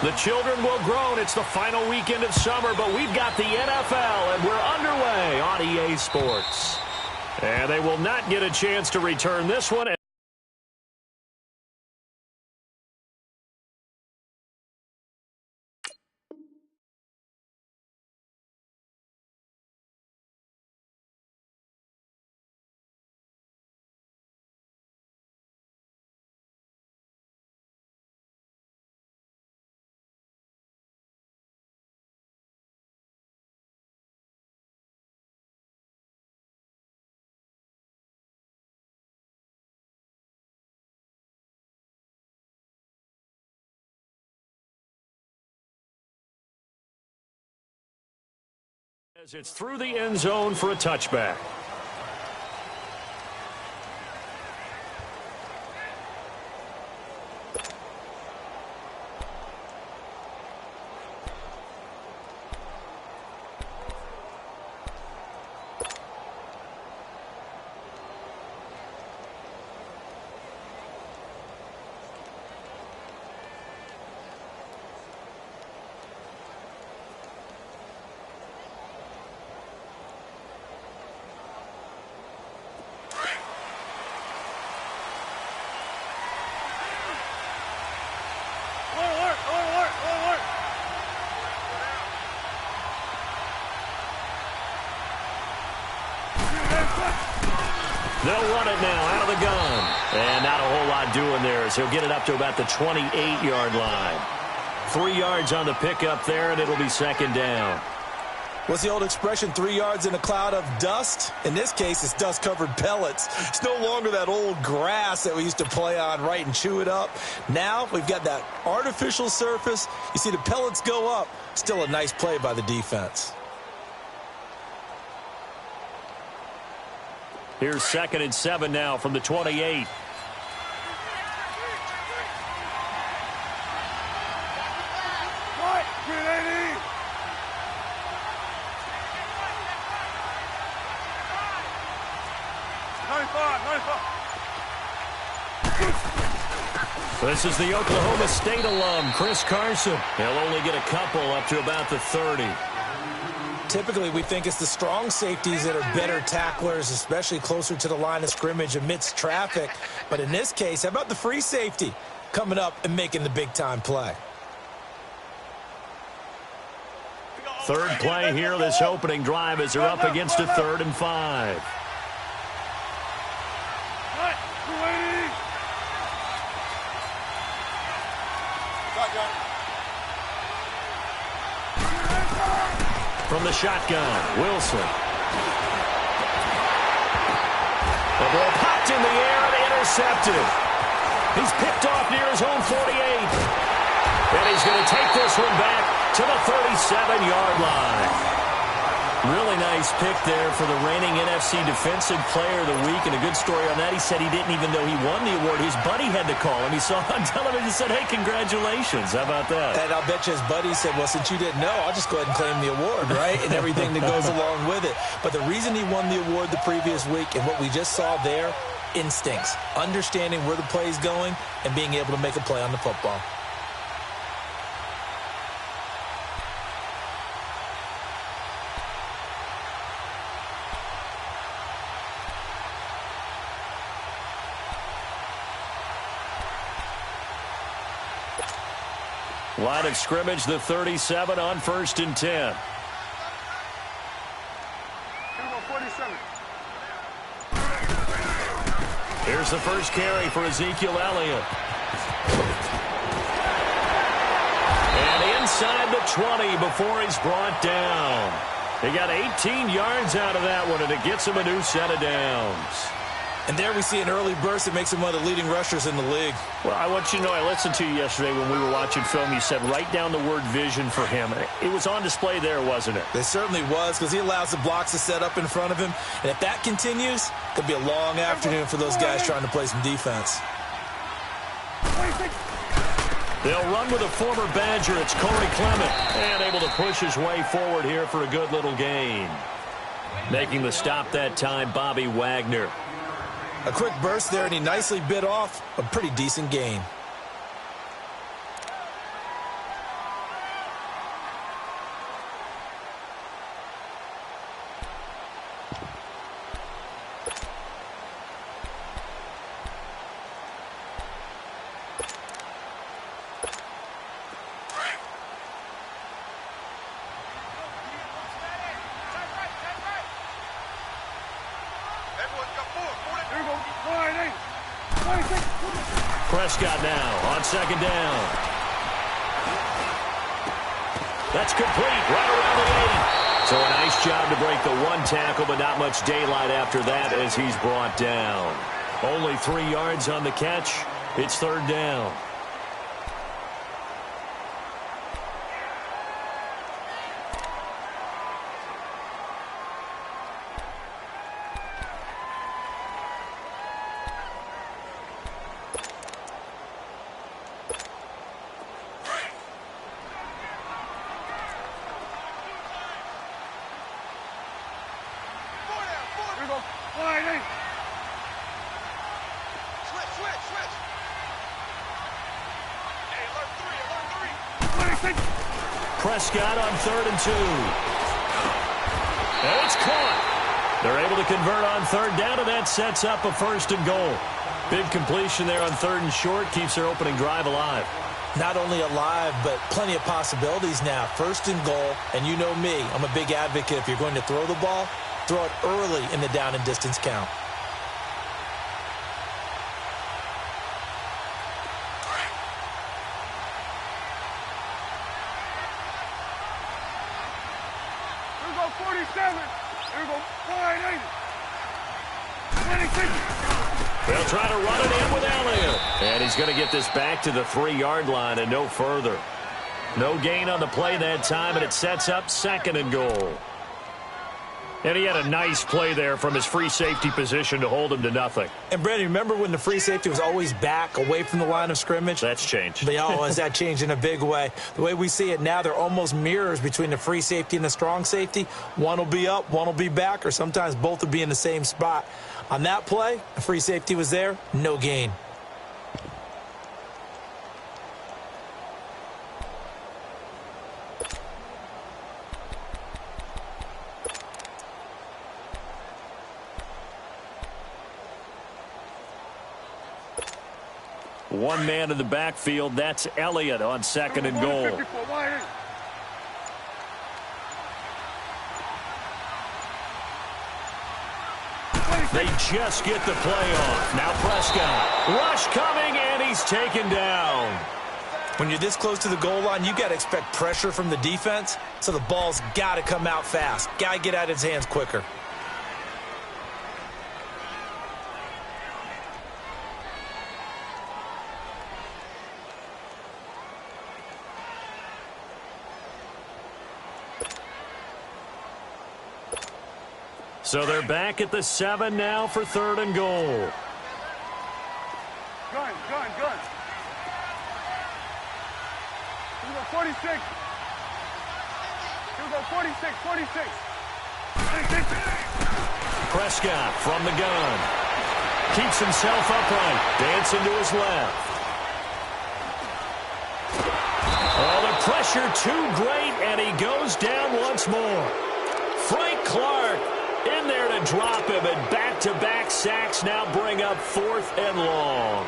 The children will groan. It's the final weekend of summer, but we've got the NFL, and we're underway on EA Sports. And they will not get a chance to return this one. As it's through the end zone for a touchback. They'll run it now out of the gun. And not a whole lot doing there as he'll get it up to about the 28-yard line. 3 yards on the pickup there, and it'll be second down. What's the old expression, 3 yards in a cloud of dust? In this case, it's dust-covered pellets. It's no longer that old grass that we used to play on, right, and chew it up. Now we've got that artificial surface. You see the pellets go up. Still a nice play by the defense. Here's 2nd and 7 now from the 28. This is the Oklahoma State alum, Chris Carson. He'll only get a couple up to about the 30. Typically, we think it's the strong safeties that are better tacklers, especially closer to the line of scrimmage amidst traffic. But in this case, how about the free safety coming up and making the big-time play? Third play here, this opening drive as they're up against a 3rd and 5. From the shotgun, Wilson. The ball popped in the air and intercepted. He's picked off near his own 48. And he's going to take this one back to the 37-yard line. Really nice pick there for the reigning NFC Defensive Player of the Week. And a good story on that. He said he didn't even know he won the award. His buddy had to call him. He saw on television and said, hey, congratulations. How about that? And I'll bet you his buddy said, well, since you didn't know, I'll just go ahead and claim the award, right? And everything that goes along with it. But the reason he won the award the previous week and what we just saw there, instincts, understanding where the play is going and being able to make a play on the football. Line of scrimmage, the 37 on 1st and 10. Here's the first carry for Ezekiel Elliott. And inside the 20 before he's brought down. He got 18 yards out of that one, and it gets him a new set of downs. And there we see an early burst that makes him one of the leading rushers in the league. Well, I want you to know, I listened to you yesterday when we were watching film. You said write down the word vision for him. It was on display there, wasn't it? It certainly was, because he allows the blocks to set up in front of him. And if that continues, it could be a long afternoon for those guys trying to play some defense. They'll run with a former Badger. It's Corey Clement. And able to push his way forward here for a good little gain. Making the stop that time, Bobby Wagner. A quick burst there, and he nicely bit off a pretty decent gain. Prescott now on second down. That's complete right around the 8. So a nice job to break the one tackle, but not much daylight after that as he's brought down. Only 3 yards on the catch. It's third down. Prescott on 3rd and 2. And it's caught. They're able to convert on third down, and that sets up a 1st and goal. Big completion there on 3rd and short. Keeps their opening drive alive. Not only alive, but plenty of possibilities now. 1st and goal, and you know me. I'm a big advocate. If you're going to throw the ball, throw it early in the down and distance count. They'll try to run it in with Elliott. And he's going to get this back to the 3-yard line and no further. No gain on the play that time, and it sets up 2nd and goal. And he had a nice play there from his free safety position to hold him to nothing. And, Brandon, remember when the free safety was always back away from the line of scrimmage? That's changed. But, has that changed in a big way? The way we see it now, they're almost mirrors between the free safety and the strong safety. One will be up, one will be back, or sometimes both will be in the same spot. On that play, the free safety was there, no gain. One man in the backfield. That's Elliott on 2nd and goal. They just get the play off. Now Prescott. Rush coming, and he's taken down. When you're this close to the goal line, you got to expect pressure from the defense, so the ball's got to come out fast. Got to get out of his hands quicker. So they're back at the 7 now for 3rd and goal. Gun. Here we go, 46. Here we go, 46. Prescott from the gun. Keeps himself upright. Dancing to his left. Oh, the pressure too great, and he goes down once more. Frank Clark in there to drop him, and back-to-back sacks now bring up 4th and long.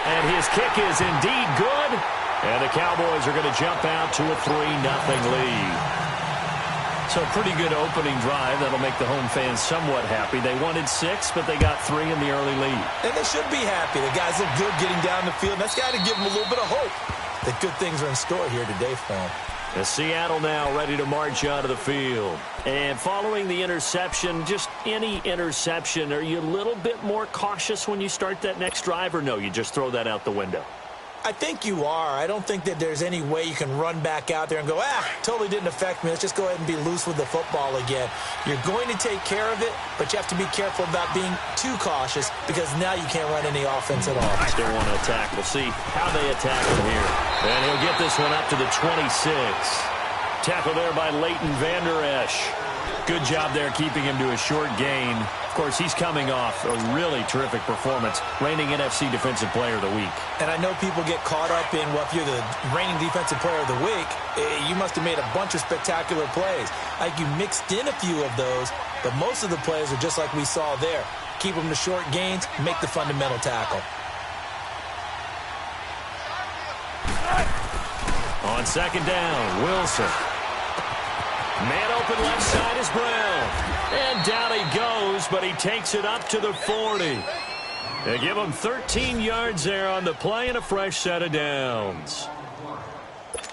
And his kick is indeed good, and the Cowboys are going to jump out to a 3-0 lead. So a pretty good opening drive. That'll make the home fans somewhat happy. They wanted 6, but they got 3 in the early lead. And they should be happy. The guys look good getting down the field. That's got to give them a little bit of hope that good things are in store here today for them. As Seattle now ready to march out of the field. And following the interception, just any interception, are you a little bit more cautious when you start that next drive, or no, you just throw that out the window? I think you are. I don't think that there's any way you can run back out there and go, totally didn't affect me. Let's just go ahead and be loose with the football again. You're going to take care of it, but you have to be careful about being too cautious because now you can't run any offense at all. Still want to attack. We'll see how they attack him here. And he'll get this one up to the 26. Tackle there by Leighton Vander Esch. Good job there keeping him to a short gain. Of course, he's coming off a really terrific performance, reigning NFC Defensive Player of the Week. And I know people get caught up in, well, if you're the reigning Defensive Player of the Week, you must have made a bunch of spectacular plays. Like you mixed in a few of those, but most of the plays are just like we saw there. Keep them to short gains, make the fundamental tackle. On second down, Wilson. Man open left side is Brown. And down he goes, but he takes it up to the 40. They give him 13 yards there on the play and a fresh set of downs.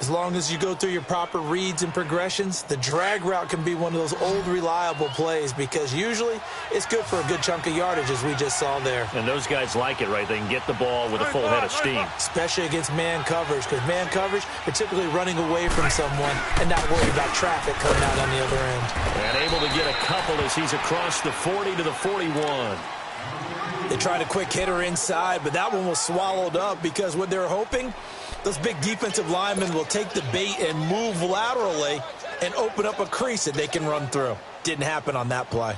As long as you go through your proper reads and progressions, the drag route can be one of those old reliable plays because usually it's good for a good chunk of yardage, as we just saw there. And those guys like it, right? They can get the ball with a full head of steam. Especially against man coverage, because man coverage, they're typically running away from someone and not worried about traffic coming out on the other end. And able to get a couple as he's across the 40 to the 41. They tried a quick hitter inside, but that one was swallowed up because what they're hoping, those big defensive linemen will take the bait and move laterally and open up a crease that they can run through. Didn't happen on that play.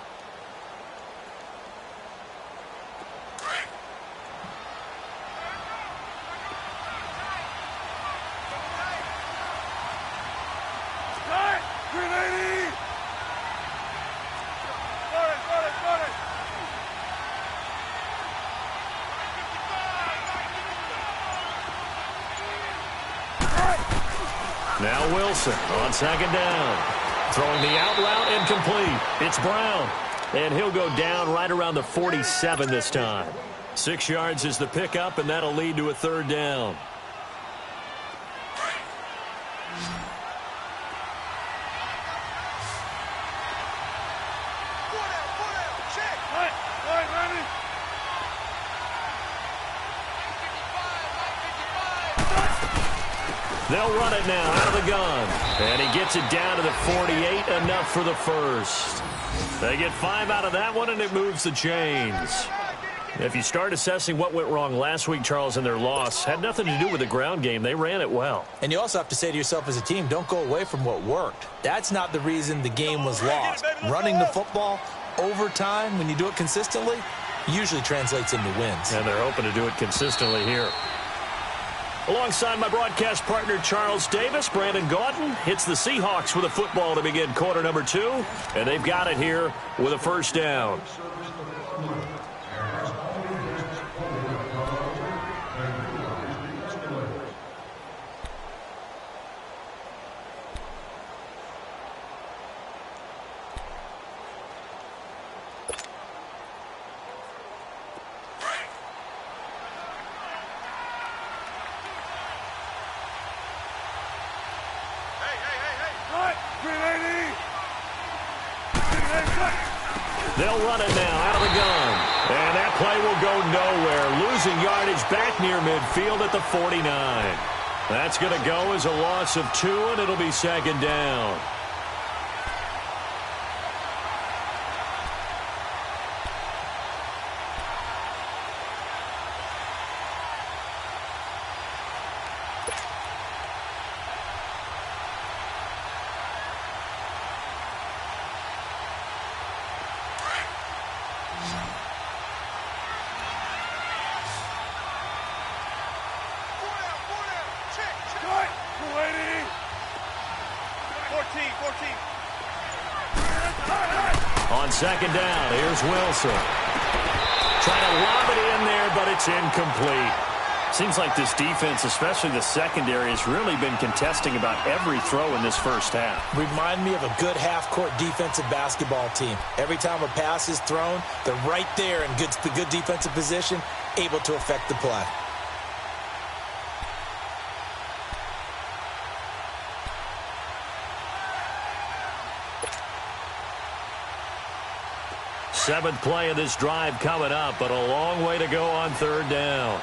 Now Wilson on second down. Throwing the out route incomplete. It's Brown. And he'll go down right around the 47 this time. 6 yards is the pickup, and that'll lead to a third down. They'll run it now out of the gun. And he gets it down to the 48, enough for the first. They get 5 out of that one, and it moves the chains. If you start assessing what went wrong last week, Charles, in their loss, had nothing to do with the ground game. They ran it well. And you also have to say to yourself as a team, don't go away from what worked. That's not the reason the game was lost. Running the football over time, when you do it consistently, usually translates into wins. And they're hoping to do it consistently here. Alongside my broadcast partner, Charles Davis, Brandon Gaudin hits the Seahawks with a football to begin quarter number 2. And they've got it here with a first down. They'll run it now out of the gun. And that play will go nowhere. Losing yardage back near midfield at the 49. That's going to go as a loss of 2, and it'll be second down. On second down, here's Wilson. Trying to lob it in there, but it's incomplete. Seems like this defense, especially the secondary, has really been contesting about every throw in this first half. Remind me of a good half-court defensive basketball team. Every time a pass is thrown, they're right there in good defensive position, able to affect the play. Seventh play of this drive coming up, but a long way to go on third down.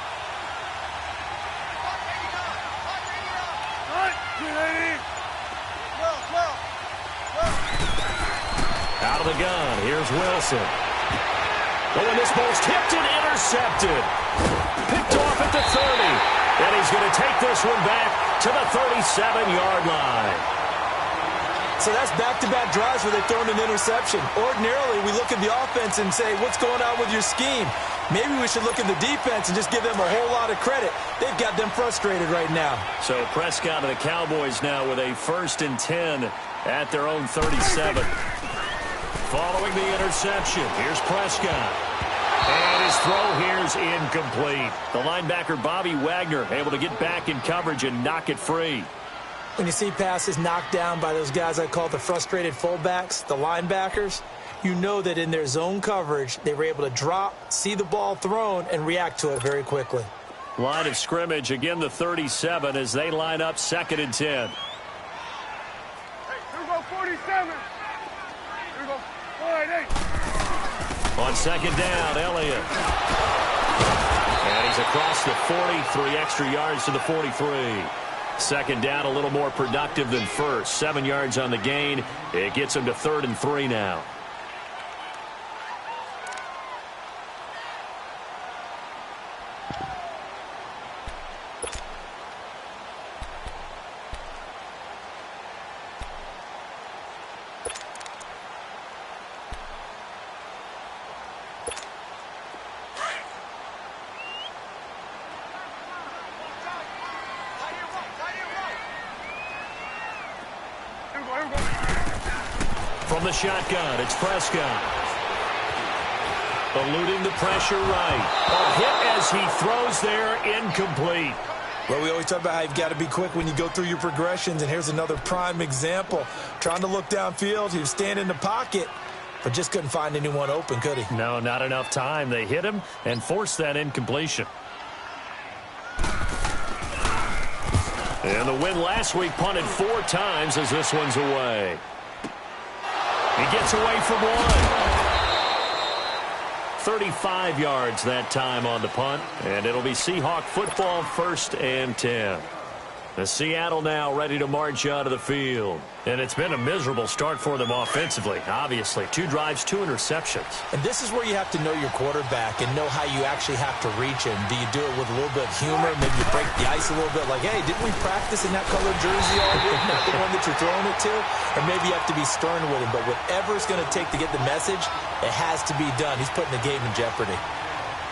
Out of the gun, here's Wilson. Oh, and this ball's tipped and intercepted. Picked off at the 30. And he's going to take this one back to the 37-yard line. So that's back-to-back drives where they've thrown an interception. Ordinarily, we look at the offense and say, what's going on with your scheme? Maybe we should look at the defense and just give them a whole lot of credit. They've got them frustrated right now. So Prescott and the Cowboys now with a 1st and 10 at their own 37. Following the interception, here's Prescott. And his throw here's incomplete. The linebacker, Bobby Wagner, able to get back in coverage and knock it free. When you see passes knocked down by those guys I call the frustrated fullbacks, the linebackers, You know that in their zone coverage, they were able to drop, see the ball thrown, and react to it very quickly. Line of scrimmage, again the 37 as they line up 2nd and 10. Hey, here we go 47. Here we go 48. On 2nd down, Elliott. And he's across the 40, 3 extra yards to the 43. 2nd down, a little more productive than first. 7 yards on the gain. It gets him to 3rd and 3 now. From the shotgun, it's Prescott. Eluding the pressure right. A hit as he throws there, incomplete. Well, we always talk about how you've got to be quick when you go through your progressions, and here's another prime example. Trying to look downfield, he was standing in the pocket, but just couldn't find anyone open, could he? No, not enough time. They hit him and forced that incompletion. And the win last week punted 4 times as this one's away. He gets away from one. 35 yards that time on the punt, and it'll be Seahawk football, 1st and 10. The Seattle now ready to march out of the field. And it's been a miserable start for them offensively, obviously. 2 drives, 2 interceptions. And this is where you have to know your quarterback and know how you actually have to reach him. Do you do it with a little bit of humor? Maybe you break the ice a little bit like, hey, didn't we practice in that colored jersey all year? Not the one that you're throwing it to? Or maybe you have to be stern with him. But whatever it's going to take to get the message, it has to be done. He's putting the game in jeopardy.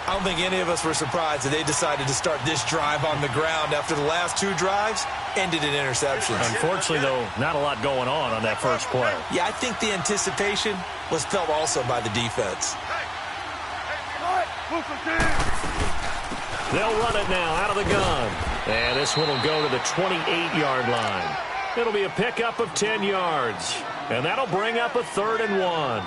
I don't think any of us were surprised that they decided to start this drive on the ground after the last 2 drives ended in interceptions. Unfortunately, though, not a lot going on that first play. Yeah, I think the anticipation was felt also by the defense. They'll run it now out of the gun. And this one will go to the 28-yard line. It'll be a pickup of 10 yards. And that'll bring up a 3rd and 1.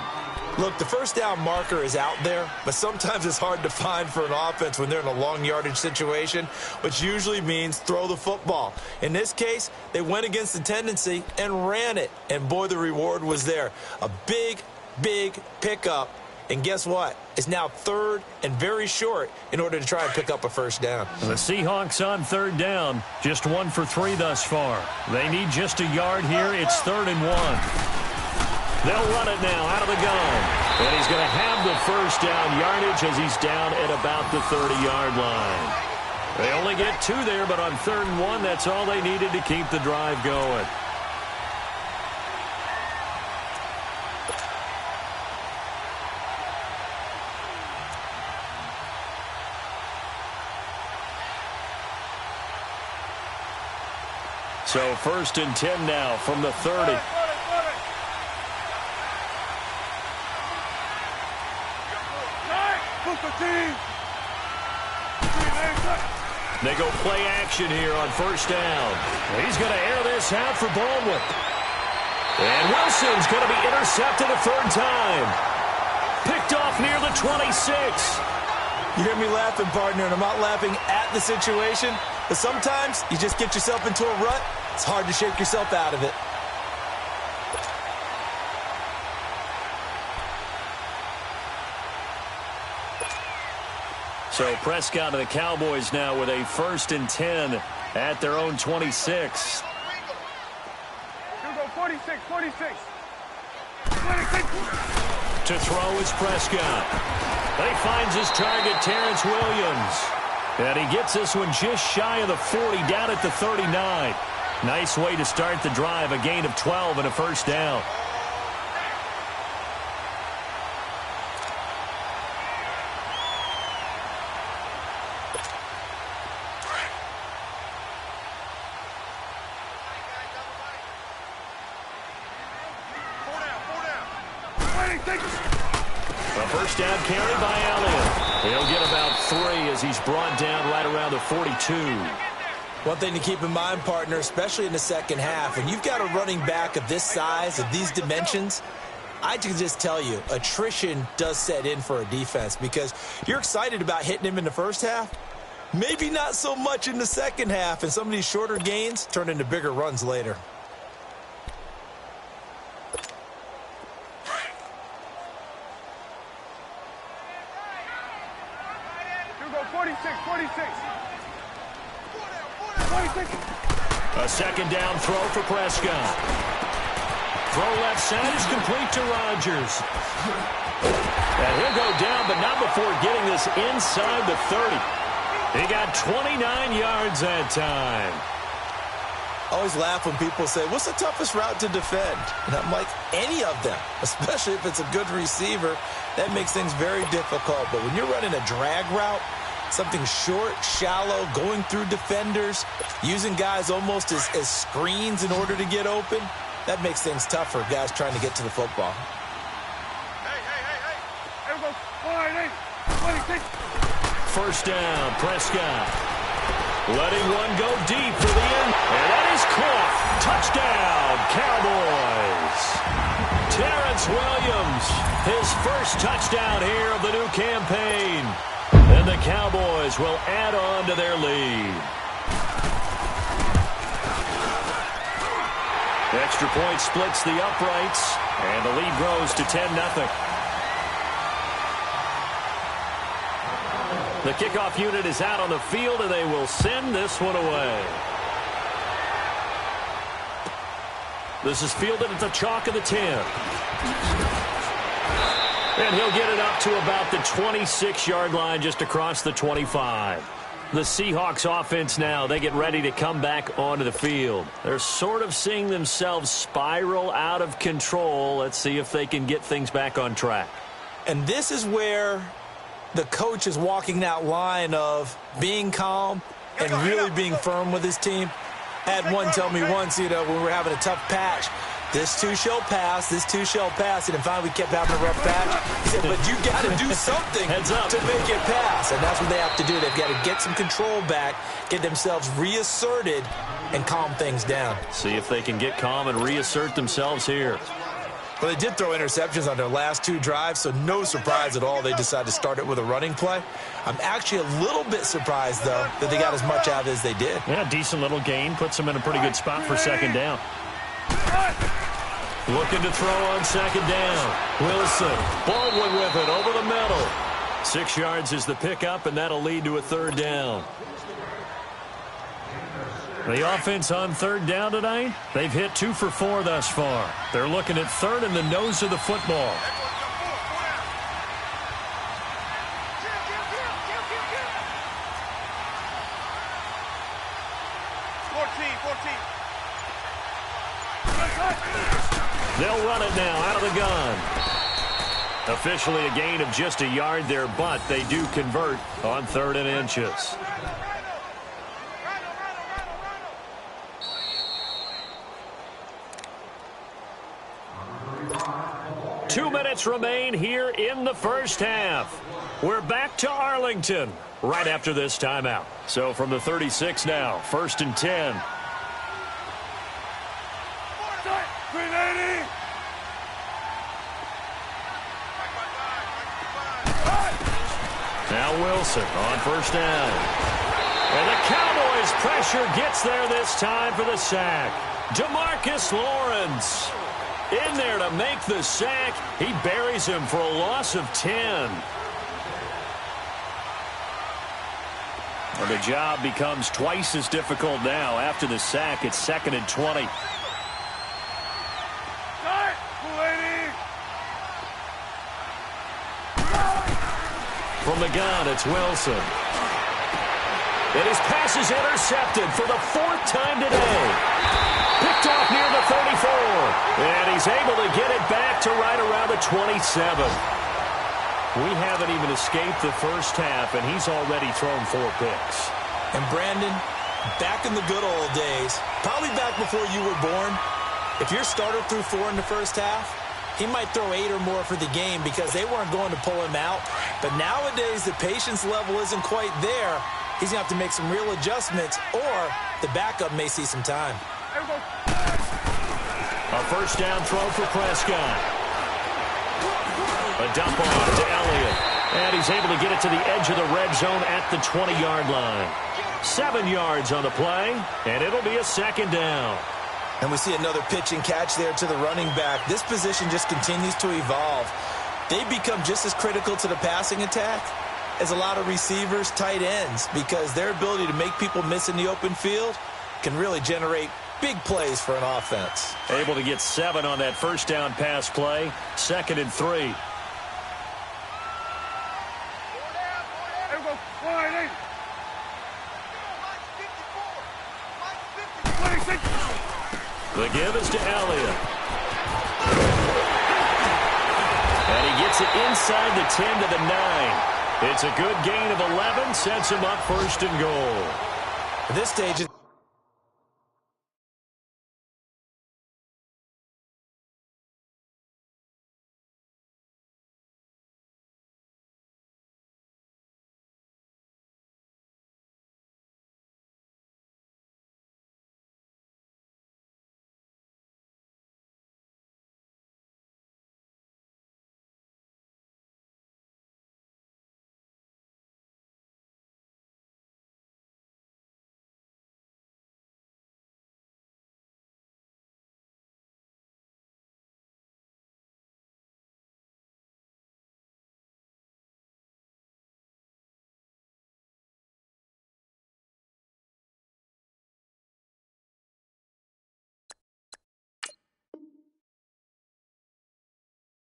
Look, the first down marker is out there, but sometimes it's hard to find for an offense when they're in a long yardage situation, which usually means throw the football. In this case, they went against the tendency and ran it, and boy, the reward was there. A big, big pickup, and guess what? It's now 3rd and very short in order to try and pick up a first down. The Seahawks on 3rd down, just 1 for 3 thus far. They need just a yard here. It's 3rd and 1. They'll run it now out of the gun. And he's going to have the first down yardage as he's down at about the 30-yard line. They only get 2 there, but on 3rd and 1, that's all they needed to keep the drive going. So 1st and 10 now from the 30. They go play action here on 1st down. He's going to air this out for Baldwin. And Wilson's going to be intercepted a 3rd time. Picked off near the 26. You hear me laughing, partner, and I'm not laughing at the situation, but sometimes you just get yourself into a rut. It's hard to shake yourself out of it. So Prescott and the Cowboys now with a 1st and 10 at their own 26. Here we go, 46, 46. 26. To throw is Prescott. He finds his target, Terrence Williams. And he gets this one just shy of the 40, down at the 39. Nice way to start the drive, a gain of 12 and a first down. A first down carry by Elliott. He'll get about 3 as he's brought down right around the 42. One thing to keep in mind, partner, especially in the second half, when you've got a running back of this size, of these dimensions, I can just tell you, attrition does set in for a defense because you're excited about hitting him in the first half. Maybe not so much in the second half, and some of these shorter gains turn into bigger runs later. You go 46. A second down throw for Prescott. Throw left side is complete to Rodgers. And he'll go down, but not before getting this inside the 30. He got 29 yards that time. I always laugh when people say, what's the toughest route to defend? And I'm like, any of them, especially if it's a good receiver. That makes things very difficult. But when you're running a drag route, something short, shallow, going through defenders, using guys almost as screens in order to get open, that makes things tough for guys trying to get to the football. Hey. Here we go. 26. First down, Prescott. Letting one go deep for the end. And that is caught. Touchdown, Cowboys. Terrence Williams, his first touchdown here of the new campaign. And the Cowboys will add on to their lead. Extra point splits the uprights, and the lead grows to 10-0. The kickoff unit is out on the field, and they will send this one away. This is fielded at the chalk of the 10. And he'll get it up to about the 26-yard line, just across the 25. The Seahawks offense now, they get ready to come back onto the field. They're sort of seeing themselves spiral out of control. Let's see if they can get things back on track. And this is where the coach is walking that line of being calm and really being firm with his team. I had one tell me once, when we were having a tough patch, this too shall pass, this too shall pass. And finally we kept having a rough patch. He said, but you got to do something to make it pass. And that's what they have to do. They've got to get some control back, get themselves reasserted, and calm things down. See if they can get calm and reassert themselves here. Well, they did throw interceptions on their last two drives, so no surprise at all they decided to start it with a running play. I'm actually a little bit surprised, though, that they got as much out as they did. Yeah, decent little gain. Puts them in a pretty good spot for second down. Looking to throw on second down. Wilson, Baldwin with it over the middle. 6 yards is the pickup, and that'll lead to a third down. The offense on third down tonight, they've hit 2 for 4 thus far. They're looking at third in the nose of the football. They'll run it now out of the gun. Officially a gain of just a yard there, but they do convert on 3rd and inches. Two minutes remain here in the first half. We're back to Arlington right after this timeout. So from the 36 now, 1st and 10. Now Wilson on 1st down. And the Cowboys pressure gets there this time for the sack. DeMarcus Lawrence in there to make the sack. He buries him for a loss of 10. And the job becomes twice as difficult now after the sack. It's 2nd and 20. From the gun, it's Wilson. And his pass is intercepted for the 4th time today. Picked off near the 34. And he's able to get it back to right around the 27. We haven't even escaped the first half, and he's already thrown 4 picks. And Brandon, back in the good old days, probably back before you were born, if your starter threw 4 in the first half, he might throw 8 or more for the game because they weren't going to pull him out. But nowadays, the patience level isn't quite there. He's going to have to make some real adjustments, or the backup may see some time. A 1st down throw for Prescott. A dump off to Elliott. And he's able to get it to the edge of the red zone at the 20-yard line. 7 yards on the play, and it'll be a second down. And we see another pitch and catch there to the running back. This position just continues to evolve. They become just as critical to the passing attack as a lot of receivers, tight ends, because their ability to make people miss in the open field can really generate big plays for an offense. Able to get 7 on that first down pass play. 2nd and 3. The give is to Elliott. And he gets it inside the 10 to the 9. It's a good gain of 11, sets him up 1st and goal. At this stage,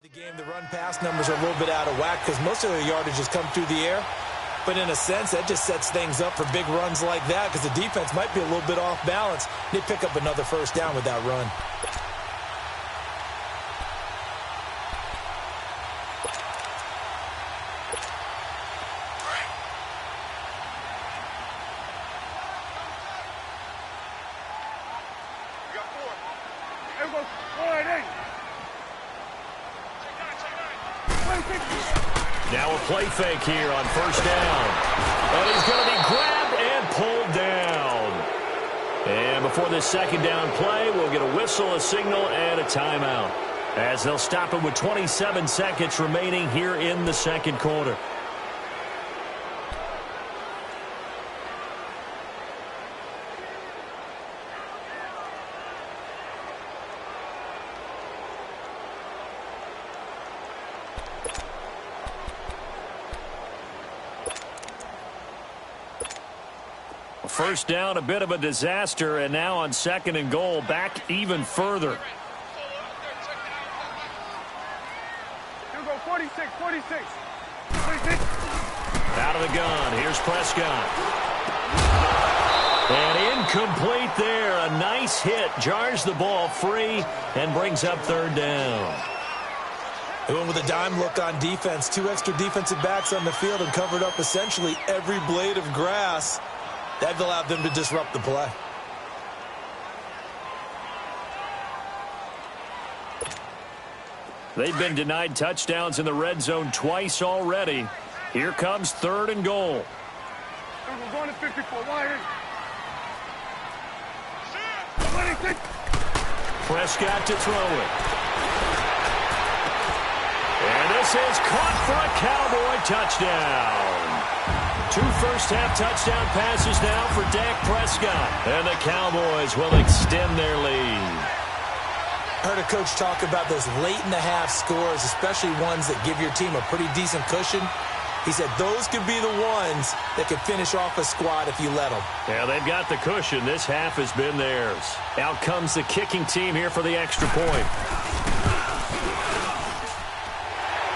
the game, the run-pass numbers are a little bit out of whack because most of their yardage has come through the air. But in a sense, that just sets things up for big runs like that because the defense might be a little bit off balance. They pick up another first down with that run. Now a play fake here on first down. And he's going to be grabbed and pulled down. And before this second down play, we'll get a whistle, a signal, and a timeout, as they'll stop it with 27 seconds remaining here in the second quarter. First down, a bit of a disaster, and now on 2nd and goal, back even further. Here go 46. Out of the gun, here's Prescott. And incomplete there. A nice hit, jars the ball free, and brings up 3rd down. They went with a dime look on defense. 2 extra defensive backs on the field and covered up essentially every blade of grass. That allowed them to disrupt the play. They've been denied touchdowns in the red zone twice already. Here comes 3rd and goal. We're going to 54. Wide. Prescott to throw it. And this is caught for a Cowboy touchdown. 2 first-half touchdown passes now for Dak Prescott. And the Cowboys will extend their lead. I heard a coach talk about those late-in-the-half scores, especially ones that give your team a pretty decent cushion. He said those could be the ones that could finish off a squad if you let them. Yeah, they've got the cushion. This half has been theirs. Out comes the kicking team here for the extra point.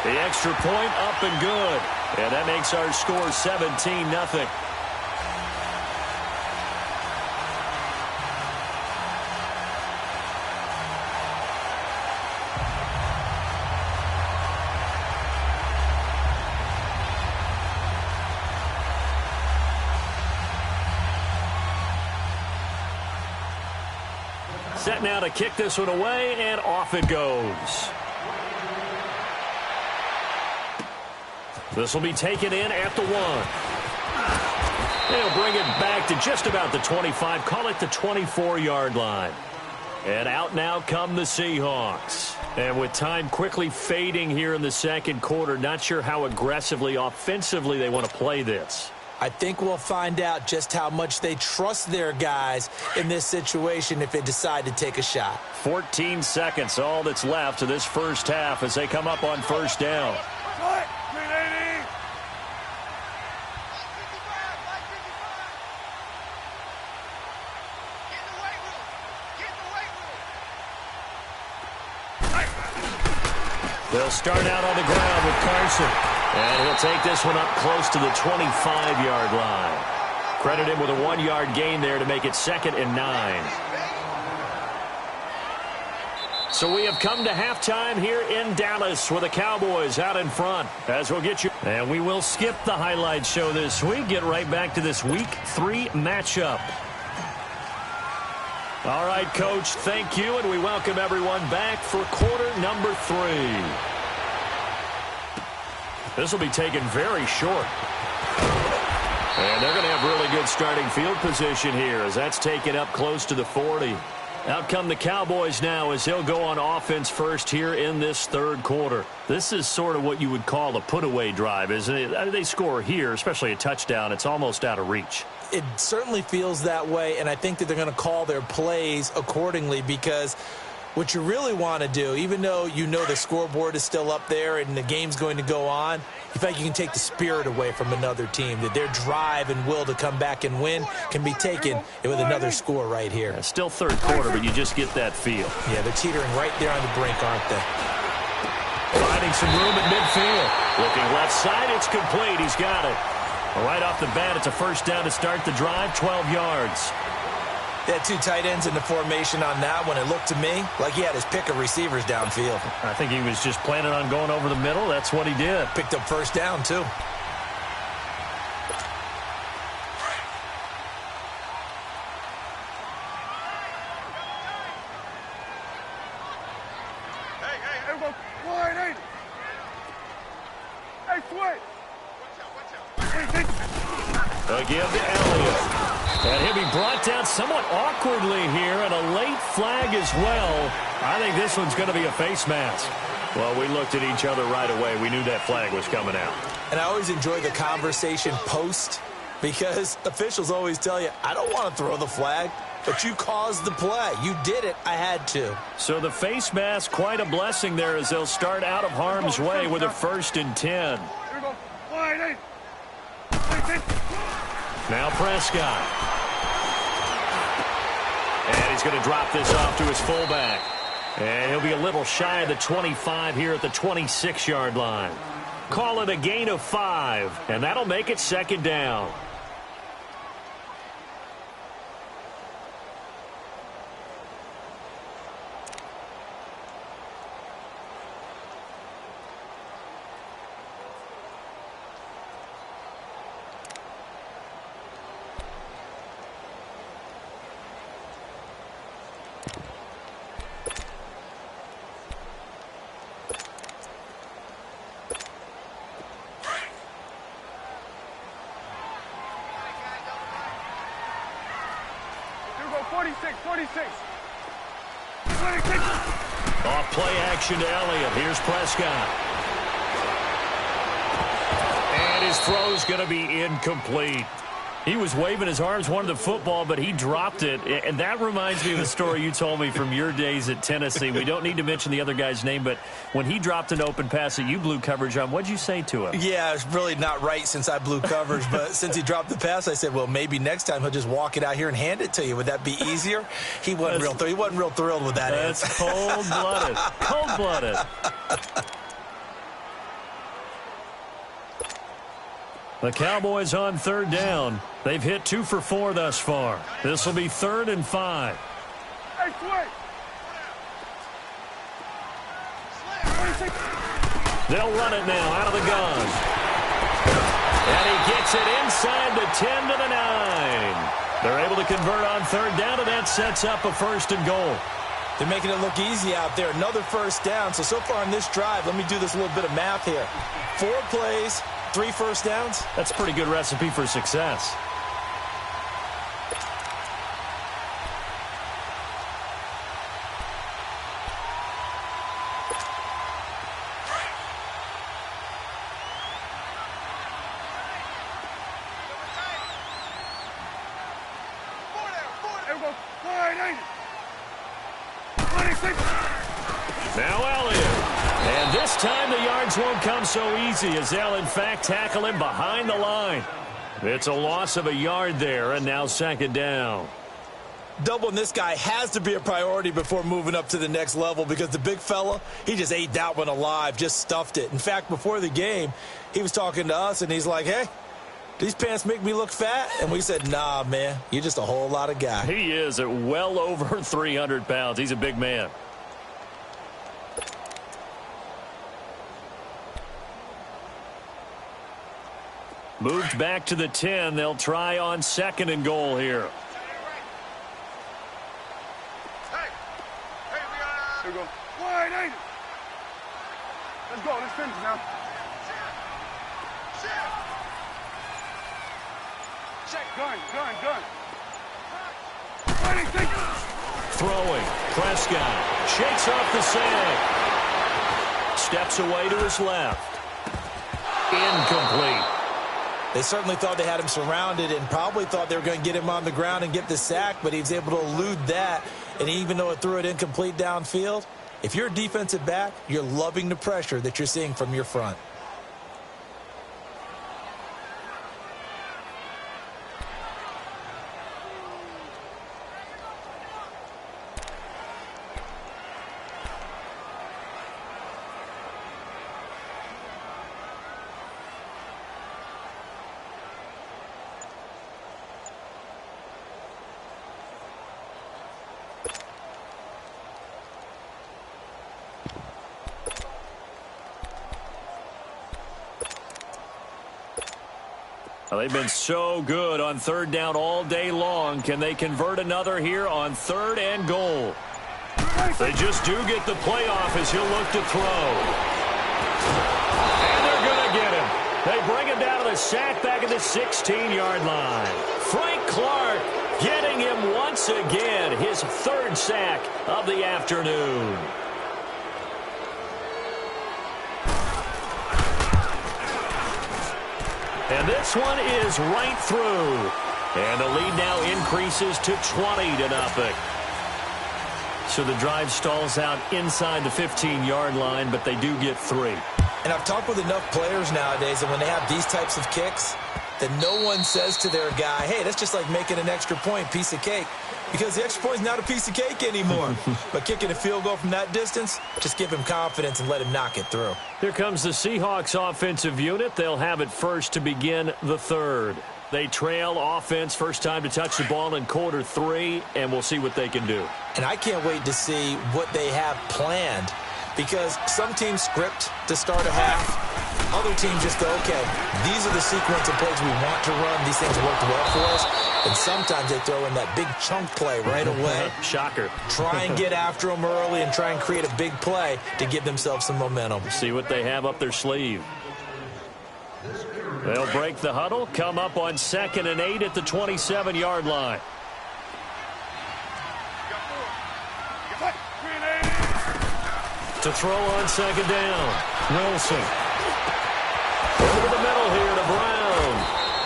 The extra point up and good. And that makes our score 17-0. Set now to kick this one away, and off it goes. This will be taken in at the 1. They'll bring it back to just about the 25. Call it the 24-yard line. And out now come the Seahawks. And with time quickly fading here in the second quarter, not sure how aggressively, offensively they want to play this. I think we'll find out just how much they trust their guys in this situation if they decide to take a shot. 14 seconds, all that's left of this first half as they come up on first down. They'll start out on the ground with Carson. And he'll take this one up close to the 25-yard line. Credit him with a 1-yard gain there to make it 2nd and 9. So we have come to halftime here in Dallas with the Cowboys out in front. As we'll get you. And we will skip the highlight show this week. Get right back to this Week 3 matchup. All right, Coach, thank you, and we welcome everyone back for quarter number 3. This will be taken very short. And they're going to have really good starting field position here as that's taken up close to the 40. Out come the Cowboys now as they'll go on offense first here in this third quarter. This is sort of what you would call a put-away drive, isn't it? They score here, especially a touchdown. It's almost out of reach. It certainly feels that way, and I think that they're going to call their plays accordingly because what you really want to do, even though you know the scoreboard is still up there and the game's going to go on, you feel like you can take the spirit away from another team, that their drive and will to come back and win can be taken with another score right here. Yeah, still third quarter, but you just get that feel. Yeah, they're teetering right there on the brink, aren't they? Finding some room at midfield. Looking left side, it's complete. He's got it. Right off the bat, it's a first down to start the drive, 12 yards. They had 2 tight ends in the formation on that one. It looked to me like he had his pick of receivers downfield. I think he was just planning on going over the middle. That's what he did. Picked up first down, too. Hey, everyone, wide eight. Hey, switch. They'll give to Elliott. And he'll be brought down somewhat awkwardly here, and a late flag as well. I think this one's going to be a face mask. Well, we looked at each other right away. We knew that flag was coming out. And I always enjoy the conversation post because officials always tell you, I don't want to throw the flag, but you caused the play. You did it. I had to. So the face mask, quite a blessing there as they'll start out of harm's way with a 1st and 10. Here we go. Wide eight. Now Prescott. And he's going to drop this off to his fullback. And he'll be a little shy of the 25 here at the 26-yard line. Call it a gain of 5, and that'll make it 2nd down. Here we go. 46. Off play action to Elliott. Here's Prescott. And his throw's going to be incomplete. He was waving his arms, wanted the football, but he dropped it. And that reminds me of the story you told me from your days at Tennessee. We don't need to mention the other guy's name, but when he dropped an open pass that you blew coverage on, what'd you say to him? Yeah, it's really not right since I blew coverage, but since he dropped the pass, I said, well, maybe next time he'll just walk it out here and hand it to you. Would that be easier? He wasn't real thrilled with that. That's cold-blooded. Cold-blooded. The Cowboys on 3rd down. They've hit 2 for 4 thus far. This will be 3rd and 5. Hey, switch. They'll run it now out of the gun. And he gets it inside the 10 to the 9. They're able to convert on 3rd down, and that sets up a 1st and goal. They're making it look easy out there. Another 1st down. So far on this drive, let me do this little bit of math here. 4 plays, 3 1st downs. That's a pretty good recipe for success. go. Wide 80. 26. Now Elliott. And this time the yards won't come so easy as they'll, in fact, tackle him behind the line. It's a loss of a yard there, and now second down. Doubling this guy has to be a priority before moving up to the next level because the big fella, he just ate that one alive, just stuffed it. In fact, before the game, he was talking to us, and he's like, hey, these pants make me look fat? And we said, nah, man, you're just a whole lot of guy. He is at well over 300 pounds. He's a big man. Moved back to the 10. They'll try on second and goal here. Here we go. Wide 80. Let's go. Let's finish now. Check. Gun. 26. Throwing. Prescott shakes off the sand. Steps away to his left. Incomplete. They certainly thought they had him surrounded and probably thought they were going to get him on the ground and get the sack, but he was able to elude that. And even though it threw it incomplete downfield, if you're a defensive back, you're loving the pressure that you're seeing from your front. Well, they've been so good on third down all day long. Can they convert another here on third and goal? They just do get the playoff as he'll look to throw. And they're going to get him. They bring him down to the sack back at the 16-yard line. Frank Clark getting him once again, his third sack of the afternoon. And this one is right through. And the lead now increases to 20-0. So the drive stalls out inside the 15-yard line, but they do get 3. And I've talked with enough players nowadays that when they have these types of kicks, that no one says to their guy, hey, that's just like making an extra point, piece of cake. Because the extra point is not a piece of cake anymore. But kicking a field goal from that distance, just give him confidence and let him knock it through. Here comes the Seahawks offensive unit. They'll have it first to begin the third. They trail offense, first time to touch the ball in quarter 3, and we'll see what they can do. And I can't wait to see what they have planned, because some teams script to start a half. Other teams just go, okay, these are the sequence of plays we want to run. These things worked well for us. And sometimes they throw in that big chunk play right away. Shocker. Try and get after them early and try and create a big play to give themselves some momentum. See what they have up their sleeve. They'll break the huddle, come up on 2nd and 8 at the 27-yard line. To throw on 2nd down, Wilson. Over the middle here to Brown.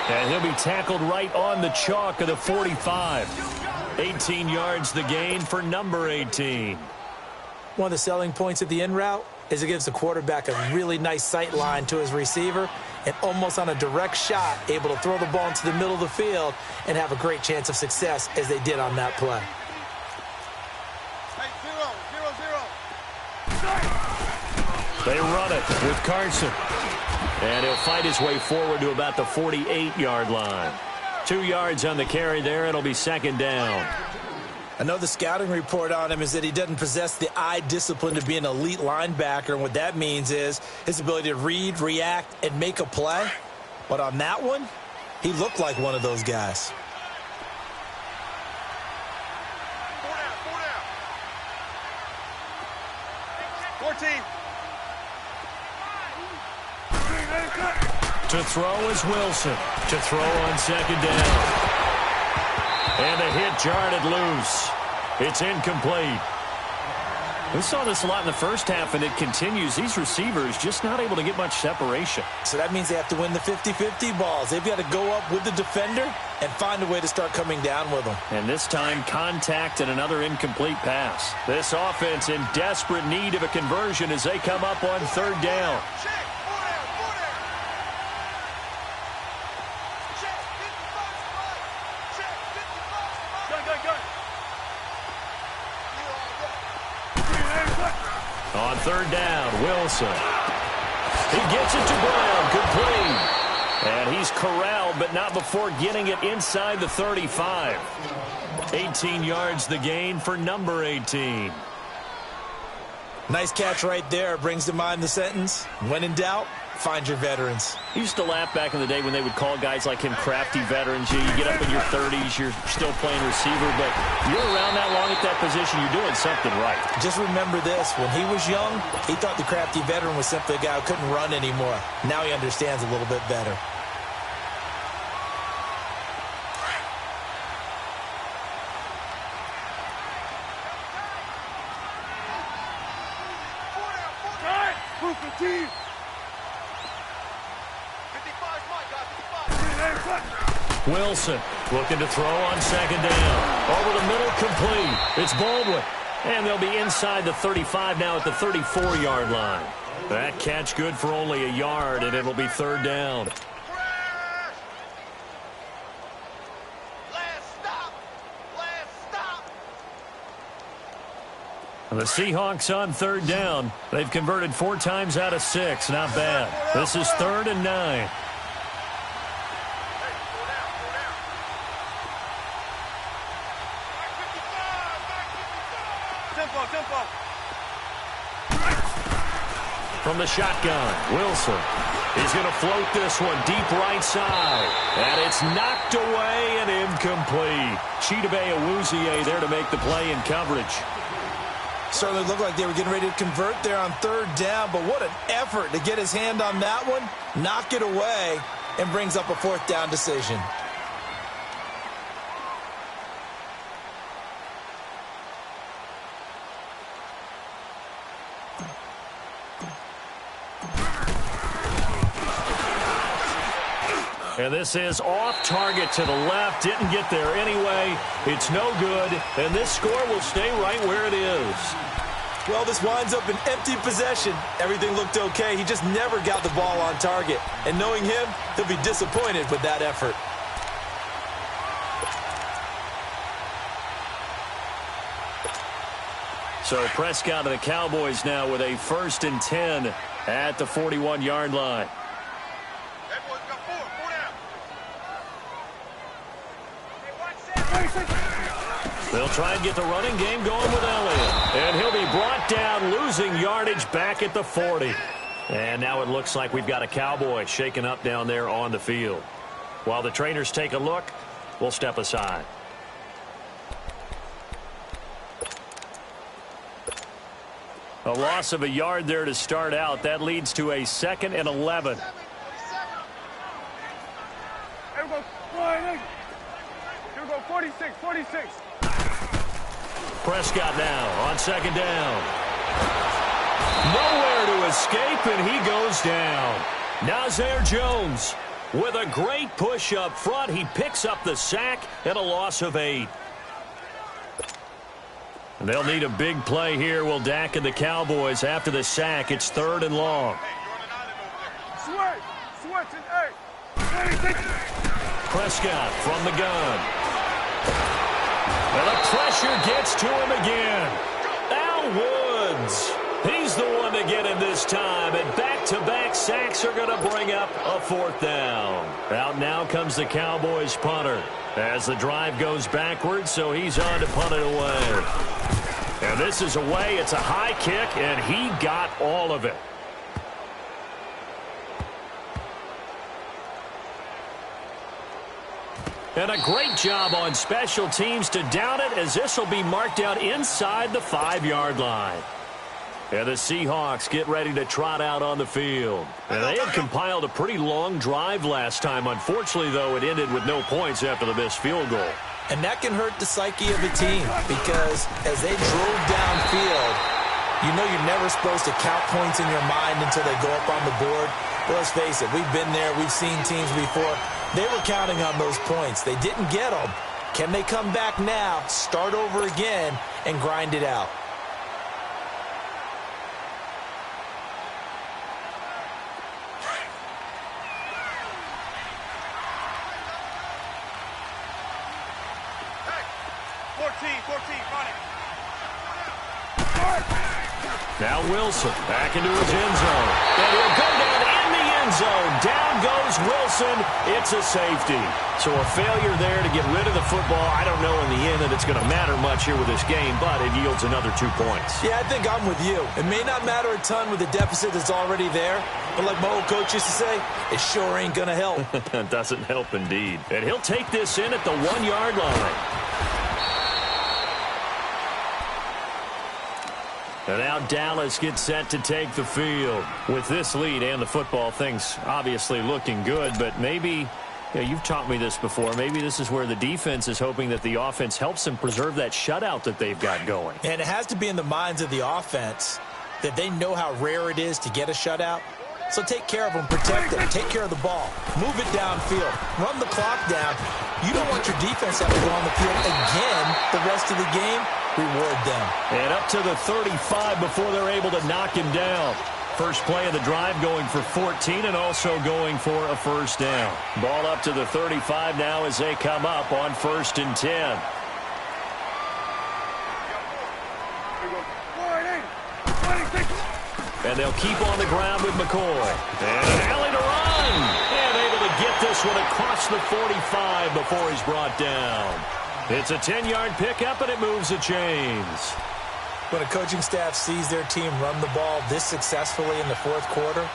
And he'll be tackled right on the chalk of the 45. 18 yards the gain for number 18. One of the selling points of the in route is it gives the quarterback a really nice sight line to his receiver and almost on a direct shot able to throw the ball into the middle of the field and have a great chance of success as they did on that play. They run it with Carson. And he'll fight his way forward to about the 48-yard line. 2 yards on the carry there. It'll be 2nd down. I know the scouting report on him is that he doesn't possess the eye discipline to be an elite linebacker. And what that means is his ability to read, react, and make a play. But on that one, he looked like one of those guys. 14. To throw is Wilson. To throw on 2nd down. And a hit jarred it loose. It's incomplete. We saw this a lot in the first half, and it continues. These receivers just not able to get much separation. So that means they have to win the 50-50 balls. They've got to go up with the defender and find a way to start coming down with them. And this time, contact and another incomplete pass. This offense in desperate need of a conversion as they come up on third down. On third down, Wilson. He gets it to Brown, complete. And he's corralled, but not before getting it inside the 35. 18 yards the gain for number 18. Nice catch right there. Brings to mind the sentence, when in doubt, find your veterans. I used to laugh back in the day when they would call guys like him crafty veterans. You get up in your 30s, you're still playing receiver, but you're around that long at that position, you're doing something right. Just remember this, when he was young, he thought the crafty veteran was simply a guy who couldn't run anymore. Now he understands a little bit better. Wilson looking to throw on second down. Over the middle, complete. It's Baldwin. And they'll be inside the 35 now at the 34-yard line. That catch good for only a yard, and it'll be third down. The Seahawks on third down. They've converted 4 times out of 6. Not bad. This is 3rd and 9. From the shotgun, Wilson. He's going to float this one deep right side. And it's knocked away and incomplete. Chidobe Awuzie there to make the play in coverage. Certainly looked like they were getting ready to convert there on third down, but what an effort to get his hand on that one, knock it away, and brings up a 4th down decision. And this is off target to the left. Didn't get there anyway. It's no good. And this score will stay right where it is. Well, this winds up an empty possession. Everything looked okay. He just never got the ball on target. And knowing him, he'll be disappointed with that effort. So Prescott and the Cowboys now with a 1st and 10 at the 41-yard line. They'll try and get the running game going with Elliott. And he'll be brought down, losing yardage back at the 40. And now it looks like we've got a Cowboy shaken up down there on the field. While the trainers take a look, we'll step aside. A loss of a yard there to start out. That leads to a 2nd and 11. Here we go, 46. Prescott now on 2nd down. Nowhere to escape, and he goes down. Nazir Jones with a great push up front. He picks up the sack and a loss of 8. And they'll need a big play here, will Dak and the Cowboys after the sack. It's 3rd and long. Prescott from the gun. And the pressure gets to him again. Al Woods. He's the one to get him this time. And back-to-back sacks are going to bring up a 4th down. Out now comes the Cowboys punter. As the drive goes backwards, so he's on to punt it away. And this is away. It's a high kick, and he got all of it. And a great job on special teams to down it, as this will be marked out inside the 5-yard line. And the Seahawks get ready to trot out on the field. And they had compiled a pretty long drive last time. Unfortunately, though, it ended with no points after the missed field goal. And that can hurt the psyche of a team, because as they drove downfield, You know you're never supposed to count points in your mind until they go up on the board. But let's face it, we've been there. We've seen teams before. They were counting on those points. They didn't get them. Can they come back now, start over again, and grind it out? Now Wilson back into his end zone. And he'll go down in the end zone. Down goes Wilson. It's a safety. So a failure there to get rid of the football. I don't know in the end that it's going to matter much here with this game, but it yields another 2 points. Yeah, I think I'm with you. It may not matter a ton with the deficit that's already there, but like my old coach used to say, it sure ain't going to help. It doesn't help indeed. And he'll take this in at the 1-yard line. And now Dallas gets set to take the field. With this lead and the football, things obviously looking good, but maybe, you've taught me this before, maybe this is where the defense is hoping that the offense helps them preserve that shutout that they've got going. And it has to be in the minds of the offense that they know how rare it is to get a shutout. So take care of them, protect them, take care of the ball, move it downfield, run the clock down. You don't want your defense to have to go on the field again the rest of the game. Reward them. And up to the 35 before they're able to knock him down. First play of the drive going for 14 and also going for a first down. Ball up to the 35 now as they come up on 1st and 10. And they'll keep on the ground with McCoy. And an alley to run. And able to get this one across the 45 before he's brought down. It's a 10-yard pickup, and it moves the chains. When a coaching staff sees their team run the ball this successfully in the fourth quarter,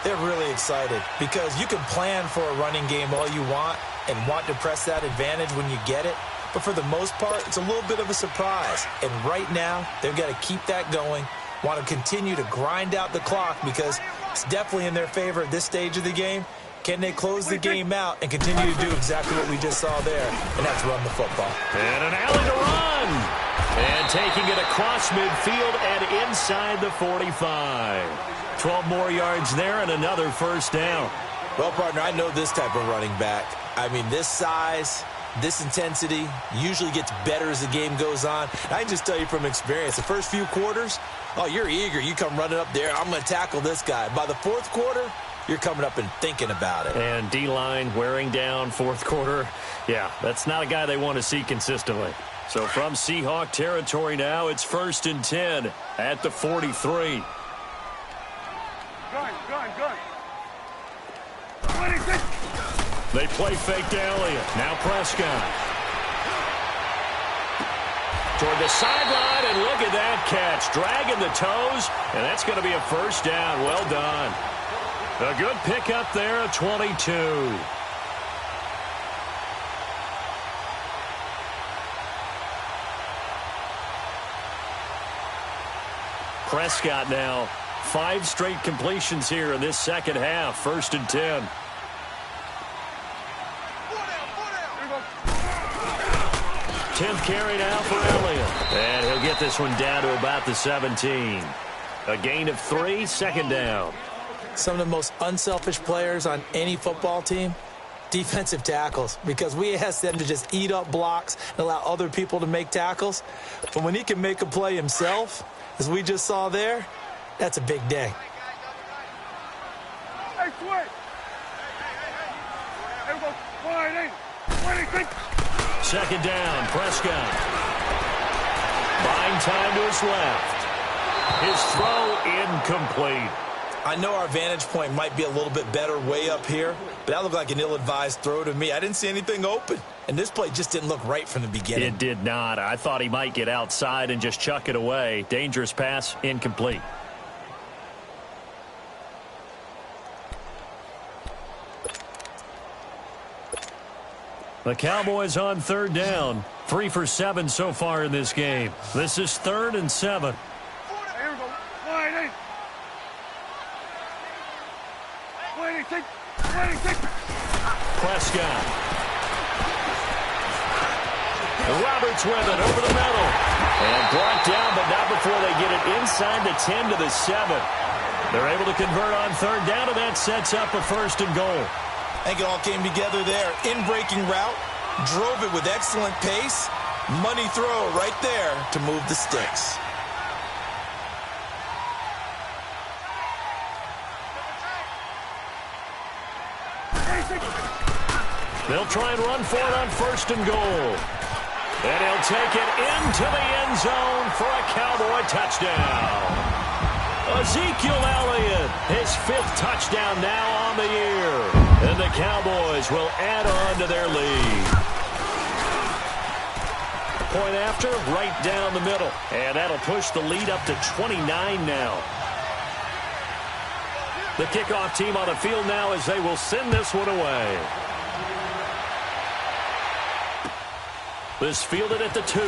they're really excited because you can plan for a running game all you want and want to press that advantage when you get it. But for the most part, it's a little bit of a surprise. And right now, they've got to keep that going, want to continue to grind out the clock because it's definitely in their favor at this stage of the game. Can they close the game out and continue to do exactly what we just saw there, and that's run the football. And an alley to run. And taking it across midfield and inside the 45. 12 more yards there and another first down. Well, partner, I know this type of running back. I mean, this size, this intensity usually gets better as the game goes on. I can just tell you from experience, the first few quarters, oh, you're eager. You come running up there, I'm going to tackle this guy. By the fourth quarter, you're coming up and thinking about it. And D-line wearing down fourth quarter. Yeah, that's not a guy they want to see consistently. So from Seahawk territory now, it's 1st and 10 at the 43. Gun. They play fake to Elliott. Now Prescott. Toward the sideline, and look at that catch. Dragging the toes, and that's going to be a first down. Well done. A good pickup there at 22. Prescott now 5 straight completions here in this second half. 1st and 10. Tenth carry now for Elliott. And he'll get this one down to about the 17. A gain of 3, second down. Some of the most unselfish players on any football team, defensive tackles, because we ask them to just eat up blocks and allow other people to make tackles. But when he can make a play himself, as we just saw there, that's a big day. Hey, switch. Hey, go. 180. Second down, Prescott. Buying time to his left. His throw incomplete. I know our vantage point might be a little bit better way up here, but that looked like an ill-advised throw to me. I didn't see anything open, and this play just didn't look right from the beginning. It did not. I thought he might get outside and just chuck it away. Dangerous pass, incomplete. The Cowboys on 3rd down. 3 for 7 so far in this game. This is 3rd and 7. Here we go. 180. 186. Prescott. Roberts with it over the middle. And brought down, but not before they get it inside the 10 to the 7. They're able to convert on third down, and that sets up a 1st and goal. I think it all came together there. In-breaking route, drove it with excellent pace. Money throw right there to move the sticks. They'll try and run for it on 1st and goal. And he'll take it into the end zone for a Cowboy touchdown. Ezekiel Elliott, his 5th touchdown now on the year. And the Cowboys will add on to their lead. Point after, right down the middle. And that'll push the lead up to 29 now. The kickoff team on the field now as they will send this one away. This fielded at the 2.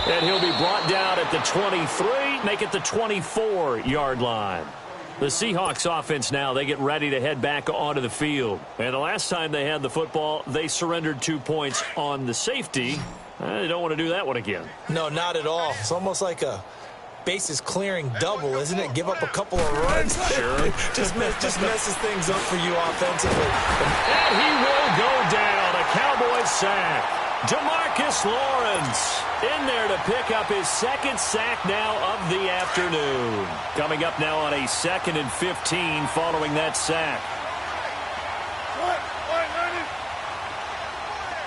And he'll be brought down at the 23, make it the 24-yard line. The Seahawks offense now, they get ready to head back onto the field. And the last time they had the football, they surrendered 2 points on the safety. They don't want to do that one again. No, not at all. It's almost like a bases clearing double, isn't it? Give up a couple of runs. Sure. just messes things up for you offensively. And he will go down. A Cowboys sack. DeMarcus Lawrence in there to pick up his 2nd sack now of the afternoon. Coming up now on a 2nd and 15 following that sack.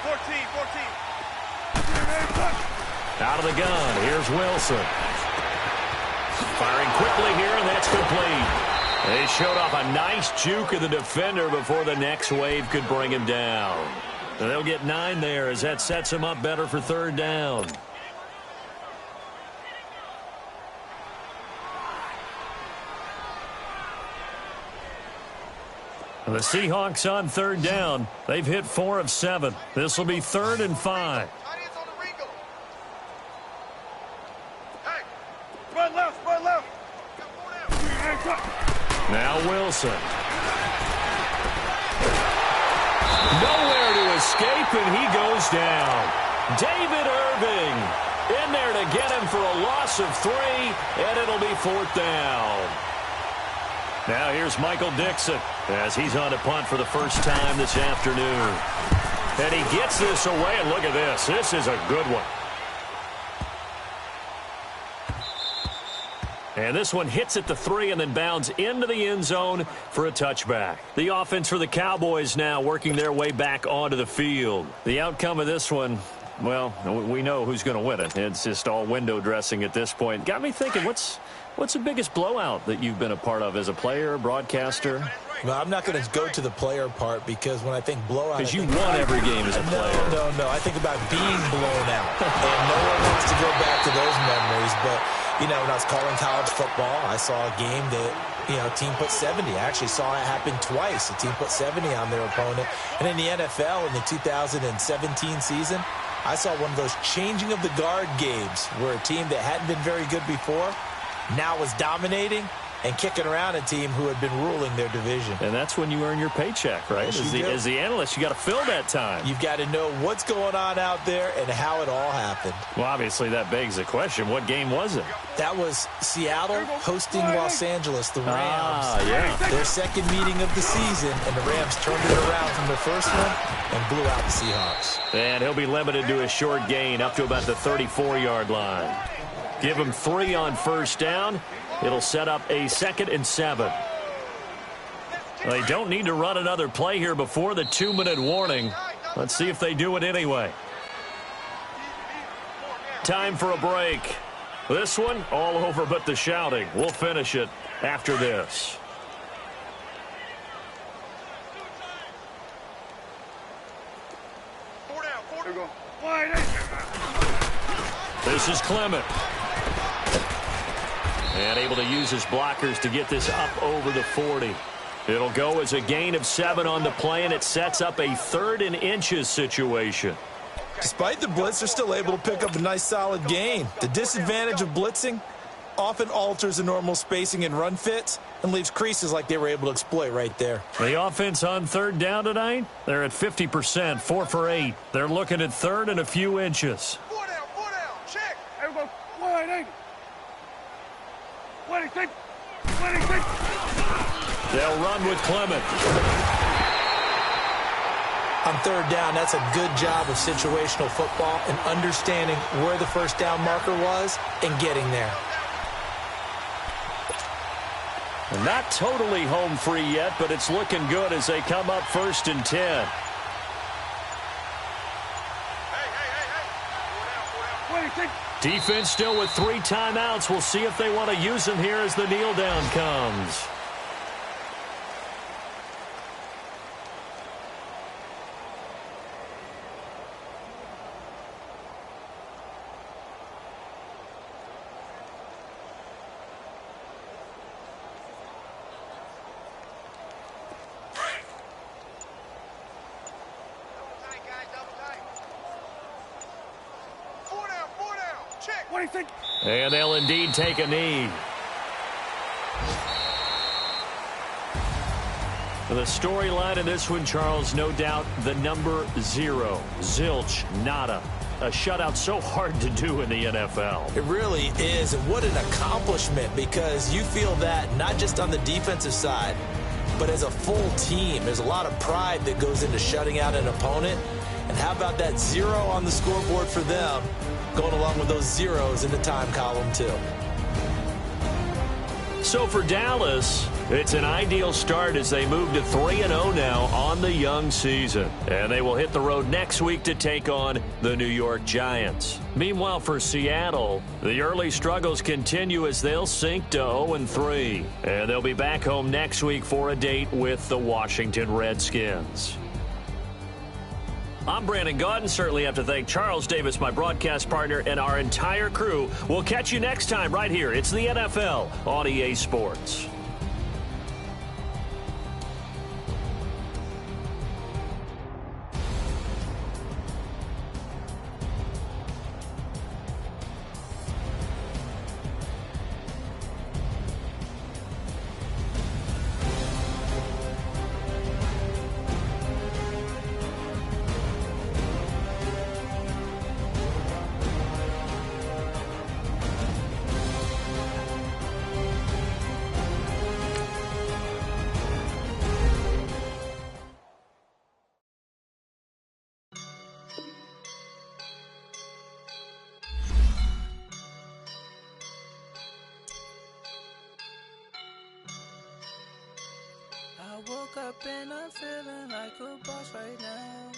14. Out of the gun, here's Wilson. Firing quickly here, and that's complete. They showed off a nice juke of the defender before the next wave could bring him down. And they'll get 9 there as that sets them up better for 3rd down. And the Seahawks on 3rd down. They've hit 4 of 7. This will be 3rd and 5. Now Wilson. Nowhere to escape, and he goes down. David Irving in there to get him for a loss of 3, and it'll be 4th down. Now here's Michael Dixon as he's on to punt for the first time this afternoon. And he gets this away, and look at this. This is a good one. And this one hits at the 3 and then bounds into the end zone for a touchback. The offense for the Cowboys now working their way back onto the field. The outcome of this one, well, we know who's going to win it. It's just all window dressing at this point. Got me thinking, what's the biggest blowout that you've been a part of as a player, broadcaster? Well, I'm not going to go to the player part because when I think blowout... Because you won every game as a player. No. I think about being blown out. And no one wants to go back to those memories. But, you know, when I was calling college football, I saw a game that, you know, a team put 70. I actually saw it happen twice. A team put 70 on their opponent. And in the NFL, in the 2017 season, I saw one of those changing of the guard games where a team that hadn't been very good before now was dominating and kicking around a team who had been ruling their division. And that's when you earn your paycheck, right? As the analyst, you got to fill that time. You've got to know what's going on out there and how it all happened. Well, obviously, that begs the question, what game was it? That was Seattle hosting Los Angeles, the Rams. Yeah. Their 2nd meeting of the season, and the Rams turned it around from their first one and blew out the Seahawks. And he'll be limited to a short gain up to about the 34-yard line. Give him 3 on first down. It'll set up a 2nd and 7. They don't need to run another play here before the 2-minute warning. Let's see if they do it anyway. Time for a break. This one, all over but the shouting. We'll finish it after this. This is Clement. And able to use his blockers to get this up over the 40. It'll go as a gain of 7 on the play, and it sets up a 3rd and inches situation. Despite the blitz, they're still able to pick up a nice solid gain. The disadvantage of blitzing, often alters the normal spacing and run fits and leaves creases like they were able to exploit right there. The offense on third down tonight, they're at 50%, 4 for 8. They're looking at third and a few inches. 4 down, check. There we go, wide angle. 26, 26. They'll run with Clement. On third down, that's a good job of situational football and understanding where the first down marker was and getting there. Not totally home free yet, but it's looking good as they come up 1st and 10. Hey. Defense still with 3 timeouts. We'll see if they want to use them here as the kneel down comes. And they'll indeed take a knee. The storyline in this one, Charles, no doubt the number 0. Zilch, nada. A shutout so hard to do in the NFL. It really is, and what an accomplishment, because you feel that not just on the defensive side, but as a full team. There's a lot of pride that goes into shutting out an opponent. And how about that 0 on the scoreboard for them, going along with those zeros in the time column, too. So for Dallas, it's an ideal start as they move to 3-0 now on the young season. And they will hit the road next week to take on the New York Giants. Meanwhile, for Seattle, the early struggles continue as they'll sink to 0-3. And they'll be back home next week for a date with the Washington Redskins. I'm Brandon Gaudin. Certainly have to thank Charles Davis, my broadcast partner, and our entire crew. We'll catch you next time right here. It's the NFL on EA Sports. I woke up and I'm feeling like a boss right now.